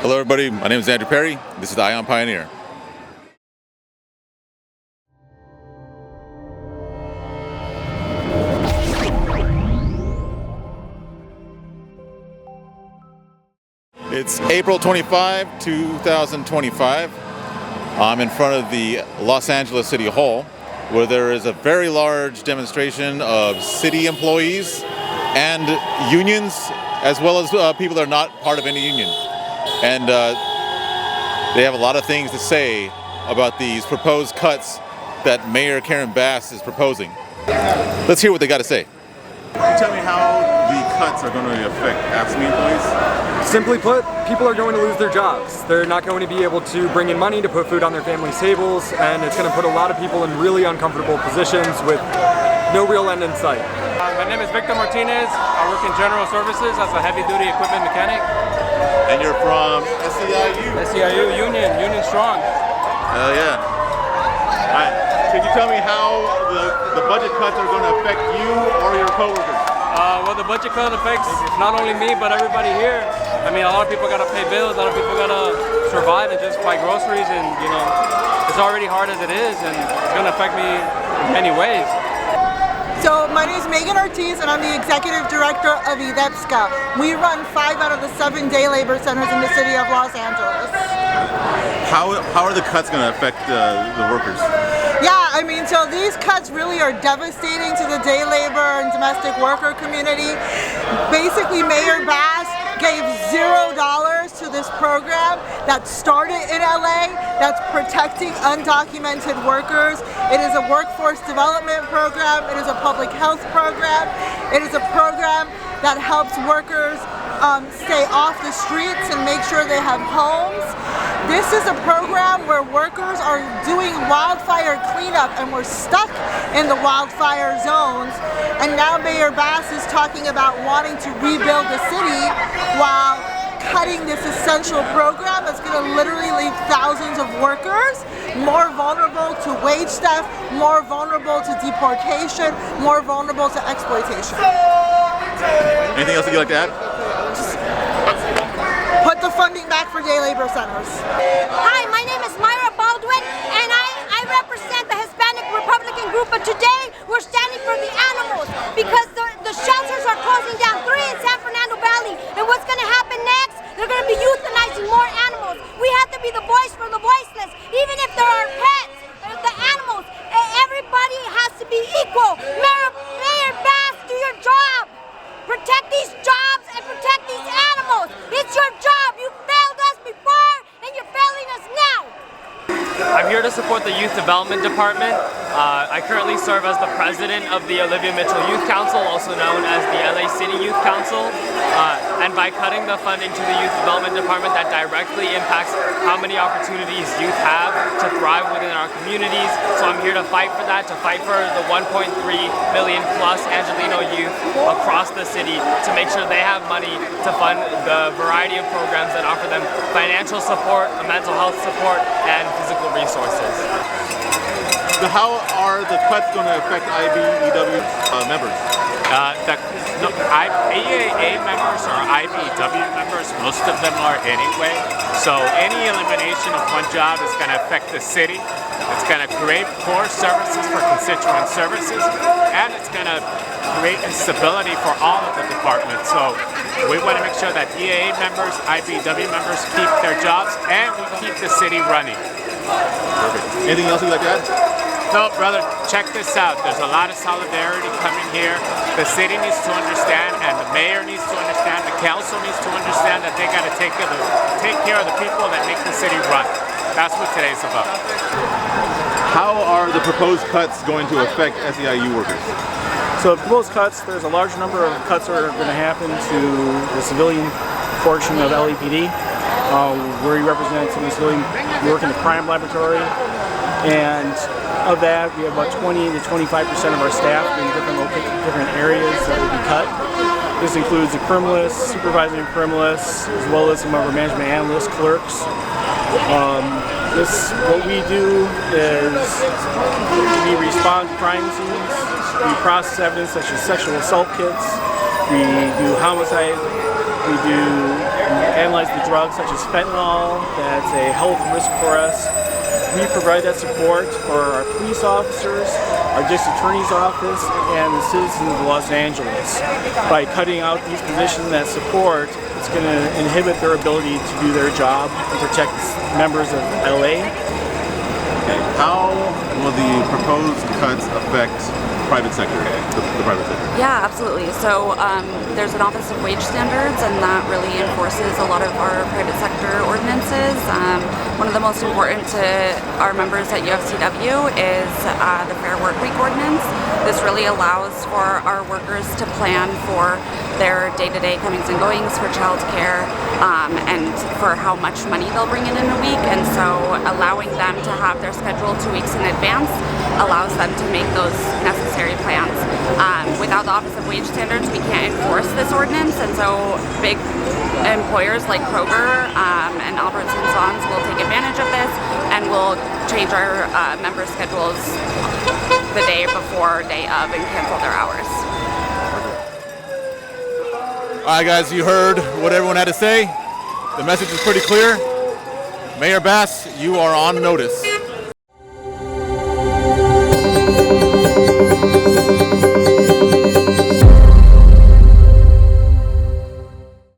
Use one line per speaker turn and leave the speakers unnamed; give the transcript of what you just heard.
Hello everybody, my name is Andrew Perry. This is Ion Pioneer. It's April 25, 2025. I'm in front of the Los Angeles City Hall, where there is a very large demonstration of city employees and unions, as well as people that are not part of any union. And they have a lot of things to say about these proposed cuts that Mayor Karen Bass is proposing. Let's hear what they got to say. Tell me how the cuts are going to affect AFSCME employees.
Simply put, people are going to lose their jobs. They're not going to be able to bring in money to put food on their families' tables, and it's going to put a lot of people in really uncomfortable positions with no real end in sight.
My name is Victor Martinez. I work in General Services as a heavy-duty equipment mechanic.
And you're from SEIU?
SEIU, Union Strong.
Hell yeah. All right. Can you tell me how the budget cuts are going to affect you or your coworkers?
Well, the budget cut affects not only me, but everybody here. I mean, a lot of people got to pay bills, a lot of people got to survive and just buy groceries, and, you know, it's already hard as it is, and it's going to affect me in many ways.
So my name is Megan Ortiz, and I'm the Executive Director of EDEPSCA. We run 5 out of the 7 day labor centers in the city of Los Angeles.
How are the cuts going to affect the workers?
Yeah, I mean, so these cuts really are devastating to the day labor and domestic worker community. Basically, Mayor Bass gave $0 to this program that started in LA that's protecting undocumented workers. It is a workforce development program. It is a public health program. It is a program that helps workers stay off the streets and make sure they have homes. This is a program where workers are doing wildfire cleanup, and we're stuck in the wildfire zones. And now Mayor Bass is talking about wanting to rebuild the city while cutting this essential program that's going to literally leave thousands of workers more vulnerable to wage theft, more vulnerable to deportation, more vulnerable to exploitation.
Anything else you'd like to add?
Put the funding back for day labor centers.
Hi, my name is Myra Baldwin, and I represent the Hispanic Republican group, but today we're standing for the animals because the shelters are closing down, 3 in San Fernando Valley, and what's going to happen next? They're going to be euthanizing more animals. We have to be the voice for the voiceless, even if there are pets, the animals. Everybody has to be equal. Mayor Bass, do your job. Protect these jobs and protect these animals. It's your job. You failed us before and you're failing us now.
I'm here to support the Youth Development Department. I currently serve as the president of the Olivia Mitchell Youth Council, also known as the LA City Youth Council. And by cutting the funding to the Youth Development Department, that directly impacts how many opportunities youth have to thrive within our communities. So I'm here to fight for that, to fight for the 1.3 million plus Angelino youth across the city, to make sure they have money to fund the variety of programs that offer them financial support, mental health support, and physical resources.
So how are the cuts going to affect IBEW members?
EAA members or IBEW members, most of them are anyway. So any elimination of one job is going to affect the city. It's going to create poor services for constituent services, and it's going to create instability for all of the departments. So we want to make sure that EAA members, IBEW members keep their jobs, and we keep the city running.
Perfect. Anything else you'd like to add?
No, brother, check this out. There's a lot of solidarity coming here. The city needs to understand, and the mayor needs to understand, the council needs to understand that they got to take care of the people that make the city run. That's what today's about.
How are the proposed cuts going to affect SEIU workers?
So proposed cuts, there's a large number of cuts that are going to happen to the civilian portion of LAPD, where you represent some of the civilian, you work in the crime laboratory, and of that, we have about 20 to 25% of our staff in different areas that will be cut. This includes the criminalists, supervising criminalists, as well as some of our management analysts, clerks. What we do is we respond to crime scenes, we process evidence such as sexual assault kits, we do homicide We do analyze the drugs such as fentanyl. That's a health risk for us. We provide that support for our police officers, our district attorney's office, and the citizens of Los Angeles. By cutting out these positions that support, it's going to inhibit their ability to do their job and protect members of LA.
How will the proposed cuts affect private sector, the private sector?
Yeah, absolutely. So there's an Office of Wage Standards, and that really enforces a lot of our private sector ordinances. One of the most important to our members at UFCW is the Fair Work Week ordinance. This really allows for our workers to plan for their day-to-day comings and goings for childcare and for how much money they'll bring in a week. And so allowing them to have their schedule 2 weeks in advance allows them to make those necessary plans. Without the Office of Wage Standards, we can't enforce this ordinance, and so big employers like Kroger and Albertsons Sons will take advantage of this and will change our member schedules the day before, day of, and cancel their hours.
All right, guys, you heard what everyone had to say. The message is pretty clear. Mayor Bass, you are on notice.